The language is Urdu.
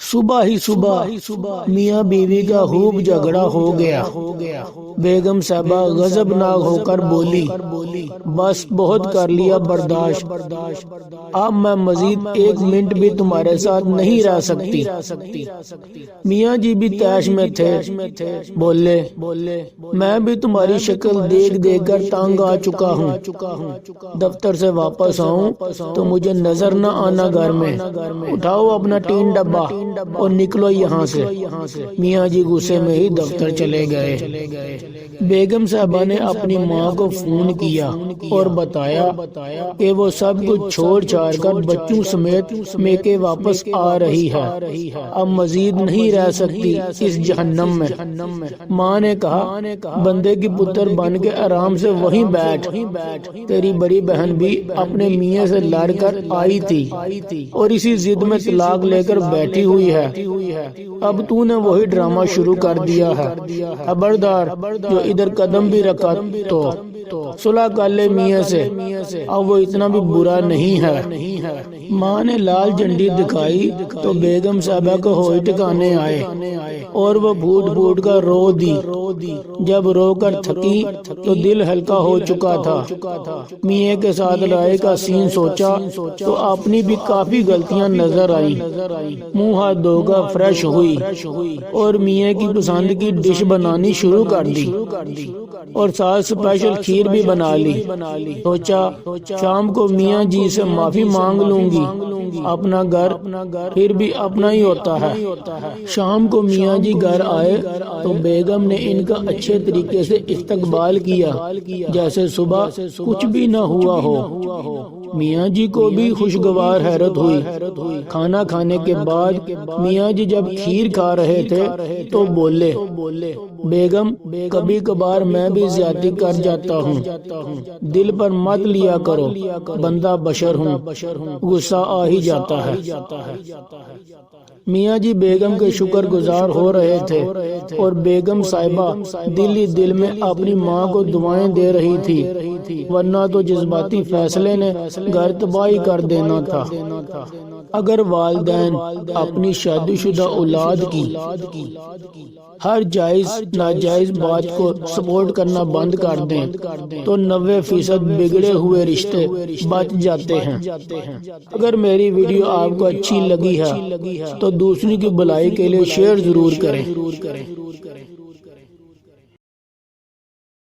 صبح ہی صبح میاں بیوی کا خوب جھگڑا ہو گیا۔ بیگم صاحبہ غضبناک ہو کر بولی، بس بہت کر لیا برداشت، اب میں مزید ایک منٹ بھی تمہارے ساتھ نہیں رہ سکتی۔ میاں جی بھی تیش میں تھے، بولے میں بھی تمہاری شکل دیکھ دیکھ کر تنگ آ چکا ہوں، دفتر سے واپس آؤں تو مجھے نظر نہ آنا گھر میں، اٹھاؤ اپنا ٹین ڈبہ اور نکلو یہاں سے۔ میاں جی غصے میں ہی دفتر چلے گئے۔ بیگم صاحبہ نے اپنی ماں کو فون کیا اور بتایا کہ وہ سب کچھ چھوڑ چھاڑ کر بچوں سمیت میکے واپس آ رہی ہے، اب مزید نہیں رہ سکتی اس جہنم میں۔ ماں نے کہا، بندے کی پتر بن کے آرام سے وہیں بیٹھ، تیری بڑی بہن بھی اپنے میاں سے لڑ کر آئی تھی اور اسی ضد میں طلاق لے کر بیٹھی ہوئی ہے، اب تو نے وہی ڈرامہ شروع کر دیا ہے، خبردار جو ادھر قدم بھی رکھا تو صلح کر لے میاں سے، اب وہ اتنا بھی برا نہیں ہے۔ ماں نے لال جھنڈی دکھائی تو بیگم صاحبہ کو ہوش ٹھکانے آئے اور وہ پھوٹ پھوٹ کر رو دی۔ جب رو کر تھکی تو دل ہلکا ہو چکا تھا۔ میاں کے ساتھ لڑائی کا سین سوچا تو اپنی بھی کافی غلطیاں نظر آئیں۔ منہ ہاتھ دھو کر فریش ہوئی اور میاں کی پسند کی ڈش بنانی شروع کر دی اور ساتھ اسپیشل کھیر بھی بنا لی۔ سوچا شام کو میاں جی سے معافی مانگ لوں گی، اپنا گھر پھر بھی اپنا ہی ہوتا ہے۔ شام کو میاں جی گھر آئے تو بیگم نے ان کا اچھے طریقے سے استقبال کیا جیسے صبح کچھ بھی نہ ہوا ہو۔ میاں جی کو بھی خوشگوار حیرت ہوئی۔ کھانا کھانے کے بعد میاں جی جب کھیر کھا رہے تھے تو بولے، بیگم کبھی کبھار میں بھی زیادتی کر جاتا ہوں، دل پر مت لیا کرو، بندہ بشر ہوں، غصہ آ ہی جاتا ہے۔ میاں جی بیگم کے شکر گزار ہو رہے تھے اور بیگم صاحبہ دل ہی دل میں اپنی ماں کو دعائیں دے رہی تھی، ورنہ تو جذباتی فیصلے نے گھر تباہی کر دینا تھا۔ اگر والدین اپنی شادی شدہ اولاد کی ہر جائز ناجائز بات کو سپورٹ کرنا بند کر دیں تو 90% بگڑے ہوئے رشتے بچ جاتے ہیں۔ اگر میری ویڈیو آپ کو اچھی لگی ہے تو دوسری کی بھلائی کے لیے شیئر ضرور کریں۔